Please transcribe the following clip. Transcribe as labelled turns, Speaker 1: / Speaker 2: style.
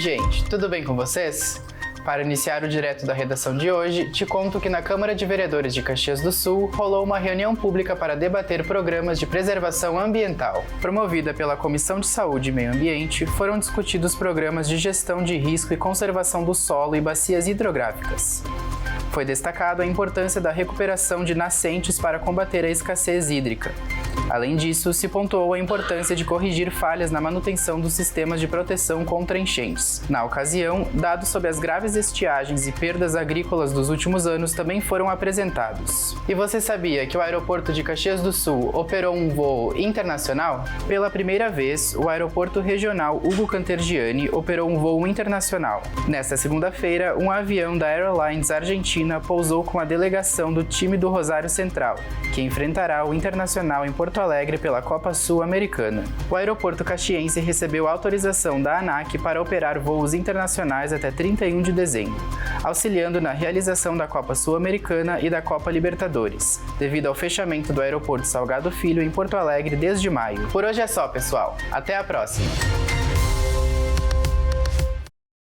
Speaker 1: gente, tudo bem com vocês? Para iniciar o direto da redação de hoje, te conto que na Câmara de Vereadores de Caxias do Sul rolou uma reunião pública para debater programas de preservação ambiental. Promovida pela Comissão de Saúde e Meio Ambiente, foram discutidos programas de gestão de risco e conservação do solo e bacias hidrográficas. Foi destacado a importância da recuperação de nascentes para combater a escassez hídrica. Além disso, se pontuou a importância de corrigir falhas na manutenção dos sistemas de proteção contra enchentes. Na ocasião, dados sobre as graves estiagens e perdas agrícolas dos últimos anos também foram apresentados. E você sabia que o aeroporto de Caxias do Sul operou um voo internacional? Pela primeira vez, o aeroporto regional Hugo Cantergiani operou um voo internacional. Nesta segunda-feira, um avião da Airlines Argentina pousou com a delegação do time do Rosário Central, que enfrentará o Internacional em Porto Alegre pela Copa Sul-Americana. O aeroporto caxiense recebeu autorização da ANAC para operar voos internacionais até 31 de dezembro, auxiliando na realização da Copa Sul-Americana e da Copa Libertadores, devido ao fechamento do aeroporto Salgado Filho em Porto Alegre desde maio. Por hoje é só, pessoal. Até a próxima!